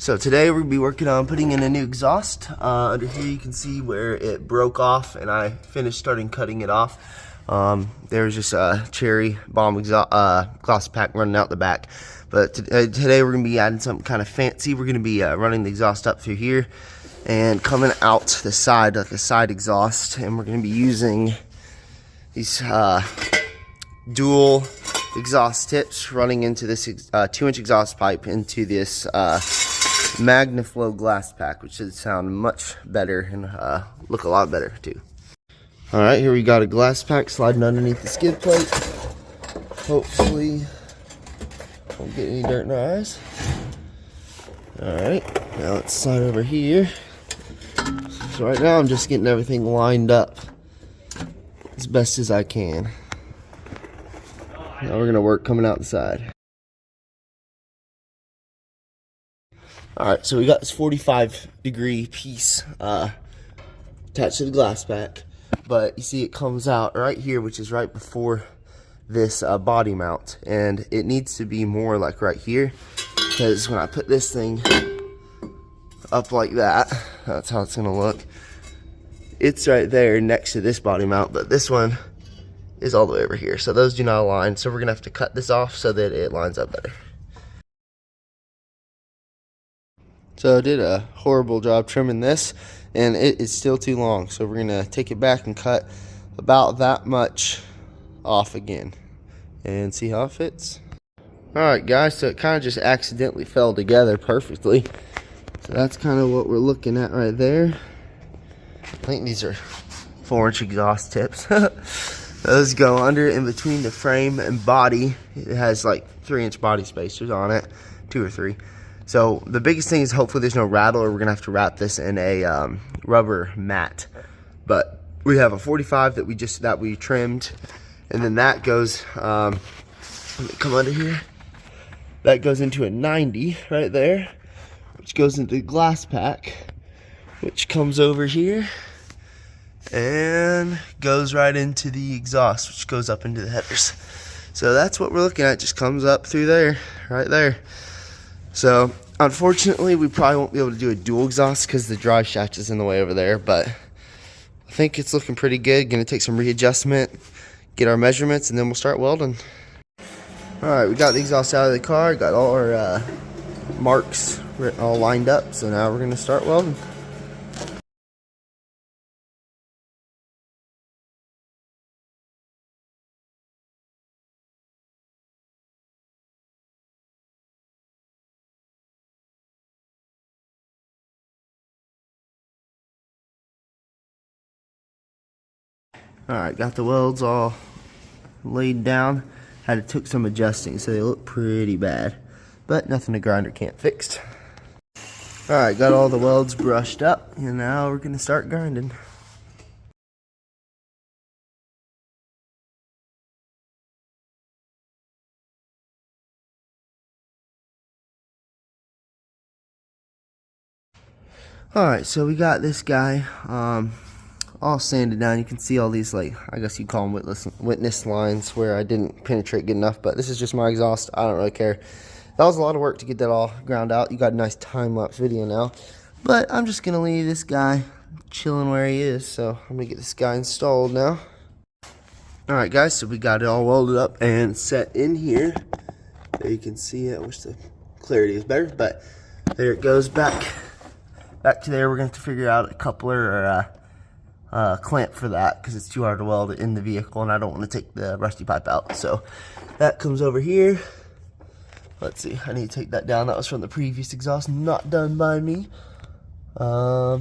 So today we're going to be working on putting in a new exhaust. Under here you can see where it broke off and I finished starting cutting it off. There's just a cherry bomb glass pack running out the back. But today we're going to be adding something kind of fancy. We're going to be running the exhaust up through here and coming out the side like a side exhaust. And we're going to be using these dual exhaust tips running into this 2-inch exhaust pipe into this magnaflow glass pack, which should sound much better and look a lot better too. All right, here we got a glass pack sliding underneath the skid plate. Hopefully won't get any dirt in our eyes. All right, now let's slide over here. So right now I'm just getting everything lined up as best as I can. Now we're gonna work coming out the side. Alright, so we got this 45-degree piece attached to the glass pack, but you see it comes out right here, which is right before this body mount, and it needs to be more like right here, because when I put this thing up like that, that's how it's gonna look. It's right there next to this body mount, but this one is all the way over here, so those do not align, so we're gonna have to cut this off so that it lines up better. So I did a horrible job trimming this, and it is still too long. So we're gonna take it back and cut about that much off again and see how it fits. All right, guys, so it kind of just accidentally fell together perfectly. So that's kind of what we're looking at right there. I think these are 4-inch exhaust tips. Those go under in between the frame and body. It has like 3-inch body spacers on it, 2 or 3. So the biggest thing is hopefully there's no rattle, or we're gonna have to wrap this in a rubber mat. But we have a 45 that we trimmed, and then that goes let me come under here. That goes into a 90 right there, which goes into the glass pack, which comes over here and goes right into the exhaust, which goes up into the headers. So that's what we're looking at, just comes up through there, right there. So unfortunately we probably won't be able to do a dual exhaust because the drive shaft is in the way over there, but I think it's looking pretty good. Gonna take some readjustment, get our measurements, and then we'll start welding. All right, we got the exhaust out of the car, got all our marks all lined up, so now we're gonna start welding. Alright, got the welds all laid down. Took some adjusting, so they look pretty bad, but nothing a grinder can't fix. Alright, got all the welds brushed up, and now we're gonna start grinding. Alright, so we got this guy all sanded down. You can see all these, like, I guess you call them witness lines where I didn't penetrate good enough, but this is just my exhaust. I don't really care. That was a lot of work to get that all ground out. You got a nice time-lapse video now, but I'm just gonna leave this guy chilling where he is. So I'm gonna get this guy installed now. Alright guys, so we got it all welded up and set in here. There you can see it. I wish the clarity was better, but there it goes back to there. We're gonna have to figure out a coupler or a clamp for that because it's too hard to weld it in the vehicle, and I don't want to take the rusty pipe out. So that comes over here. Let's see, I need to take that down. That was from the previous exhaust, not done by me. Yeah,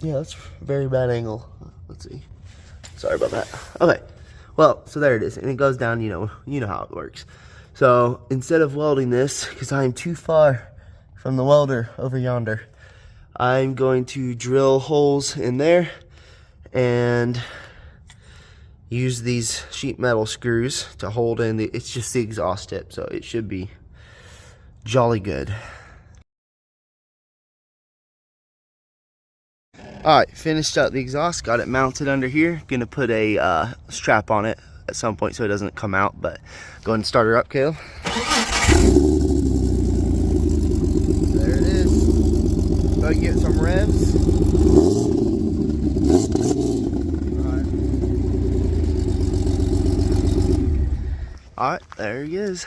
that's a very bad angle. Let's see, sorry about that. Okay, well, so there it is, and it goes down. You know how it works. So instead of welding this, because I am too far from the welder over yonder, I'm going to drill holes in there and use these sheet metal screws to hold in it's just the exhaust tip, so it should be jolly good. Alright, finished up the exhaust, got it mounted under here. Gonna put a strap on it at some point so it doesn't come out, but go ahead and start her up, Kale. There it is. All right, there he is.